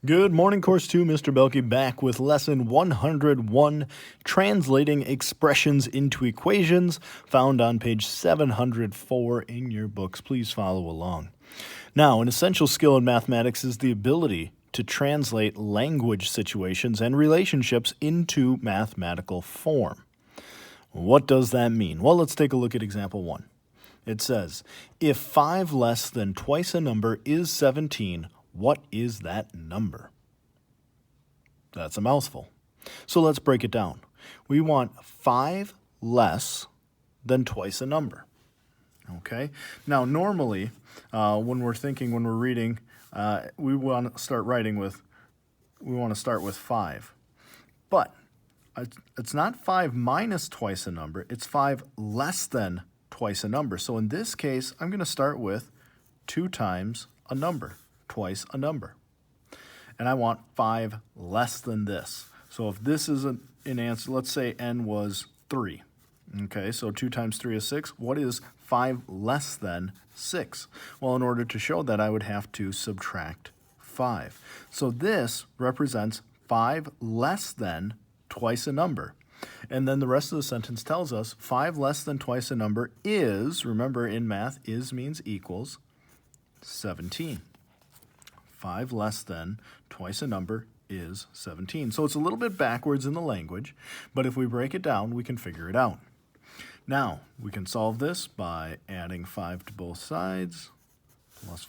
Good morning, Course 2. Mr. Belke back with Lesson 101, Translating Expressions into Equations, found on page 704 in your books. Please follow along. Now, an essential skill in mathematics is the ability to translate language situations and relationships into mathematical form. What does that mean? Well, let's take a look at example 1. It says, if 5 less than twice a number is 17, what is that number? That's a mouthful. So let's break it down. We want 5 less than twice a number. Okay? Now, normally, when we're reading, we want to start with 5. But it's not 5 minus twice a number, it's 5 less than twice a number. So in this case, I'm going to start with 2 times a number, twice a number. And I want 5 less than this. So if this is an answer, let's say n was 3. Okay, so 2 times 3 is 6. What is 5 less than 6? Well, in order to show that, I would have to subtract 5. So this represents 5 less than twice a number. And then the rest of the sentence tells us 5 less than twice a number is, remember in math, is means equals 17. 5 less than twice a number is 17. So it's a little bit backwards in the language, but if we break it down, we can figure it out. Now, we can solve this by adding 5 to both sides, plus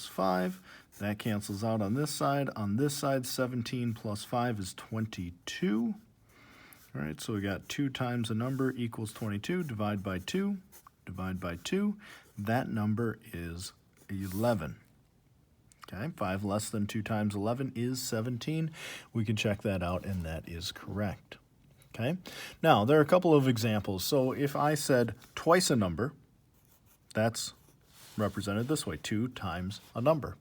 5. That cancels out on this side. On this side, 17 plus 5 is 22. All right, so we got 2 times a number equals 22. Divide by 2. That number is 11. Okay, 5 less than 2 times 11 is 17. We can check that out, and that is correct. Okay, now there are a couple of examples. So if I said twice a number, that's represented this way, 2 times a number.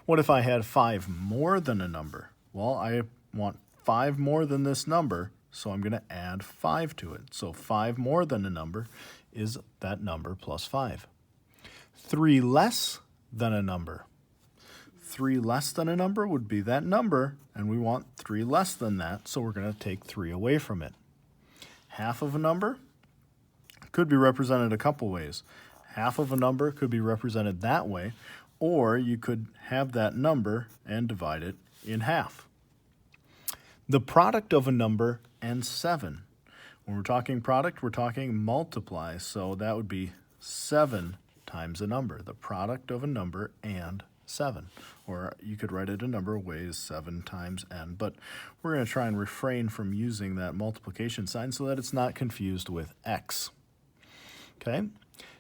What if I had 5 more than a number? Well, I want 5 more than this number, so I'm going to add 5 to it. So 5 more than a number is that number plus 5. 3 less than a number. 3 less than a number would be that number, and we want 3 less than that, so we're going to take 3 away from it. Half of a number could be represented a couple ways. Half of a number could be represented that way, or you could have that number and divide it in half. The product of a number and 7. When we're talking product, we're talking multiply, so that would be 7 times a number. The product of a number and 7. Or you could write it a number of ways, 7 times n, but we're going to try and refrain from using that multiplication sign so that it's not confused with x. Okay?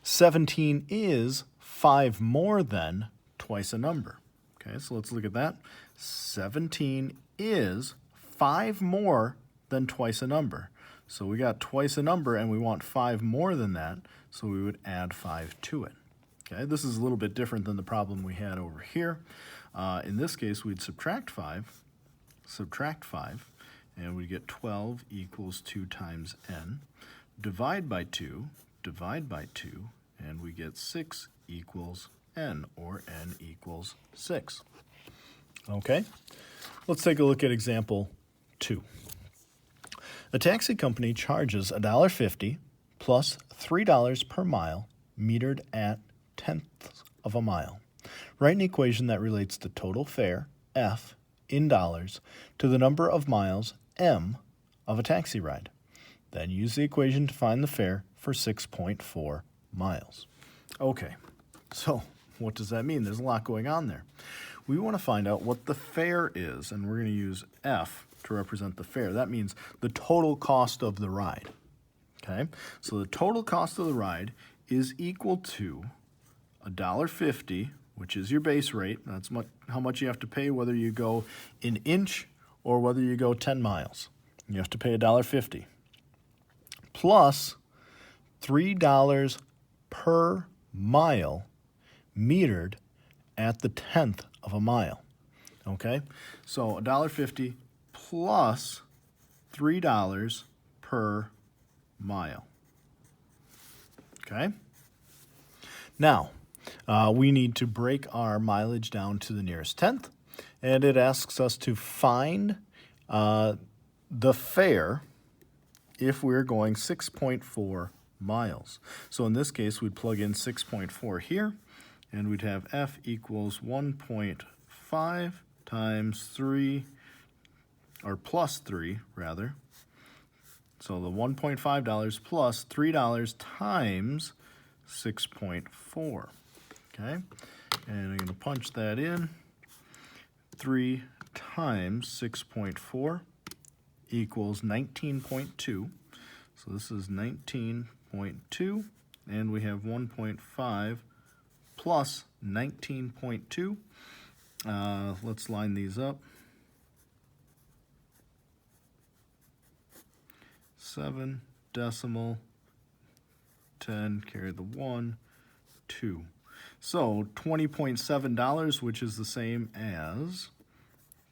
17 is 5 more than twice a number. Okay, so let's look at that. 17 is 5 more than twice a number. So we got twice a number and we want 5 more than that, so we would add 5 to it. Okay, this is a little bit different than the problem we had over here. In this case, we'd subtract 5, and we get 12 equals 2 times n. Divide by 2, and we get 6 equals n, or n equals 6. Okay, let's take a look at example 2. A taxi company charges $1.50 plus $3 per mile metered at tenths of a mile. Write an equation that relates the total fare, F, in dollars, to the number of miles, M, of a taxi ride. Then use the equation to find the fare for 6.4 miles. Okay, so what does that mean? There's a lot going on there. We want to find out what the fare is, and we're going to use F to represent the fare. That means the total cost of the ride. Okay, so the total cost of the ride is equal to $1.50, which is your base rate. That's how much you have to pay whether you go an inch or whether you go 10 miles. You have to pay $1.50 plus $3 per mile metered at the tenth of a mile. Okay, so $1.50 plus $3 per mile. Okay, now we need to break our mileage down to the nearest tenth, and it asks us to find the fare if we're going 6.4 miles. So in this case, we'd plug in 6.4 here, and we'd have F equals 1.5 times 3, or plus 3, rather. So the $1.5 plus $3 times 6.4, okay? And I'm going to punch that in. 3 times 6.4 equals 19.2. So this is 19.2, and we have 1.5 plus 19.2. Let's line these up. 7 decimal 10, carry the 1, 2. So $20.7, which is the same as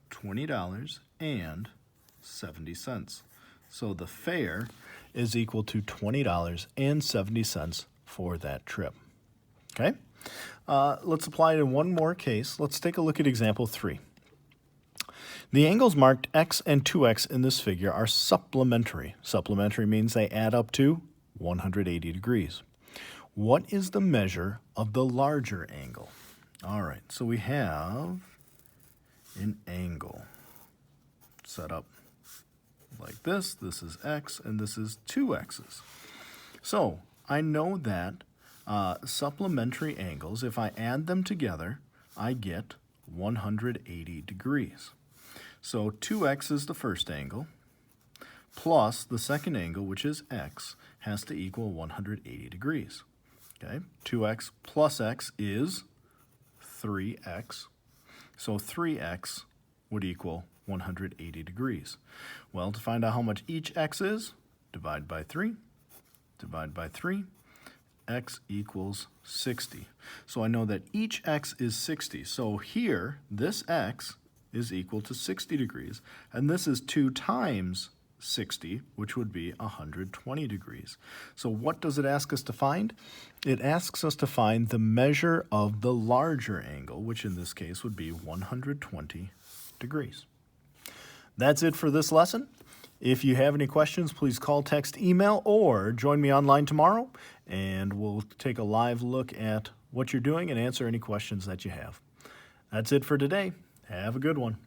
$20.70. So the fare is equal to $20.70 for that trip. Okay? Let's apply it in one more case. Let's take a look at example 3. The angles marked x and 2x in this figure are supplementary. Supplementary means they add up to 180 degrees. What is the measure of the larger angle? All right, so we have an angle set up like this. This is x, and this is 2 x's. So I know that supplementary angles, if I add them together, I get 180 degrees. So 2x is the first angle, plus the second angle, which is x, has to equal 180 degrees. Okay, 2x plus x is 3x. So 3x would equal 180 degrees. Well, to find out how much each x is, divide by 3, divide by 3, x equals 60. So I know that each x is 60. So here, this x is equal to 60 degrees, and this is 2 times 60, which would be 120 degrees. So what does it ask us to find? It asks us to find the measure of the larger angle, which in this case would be 120 degrees. That's it for this lesson. If you have any questions, please call, text, email, or join me online tomorrow, and we'll take a live look at what you're doing and answer any questions that you have. That's it for today. Have a good one.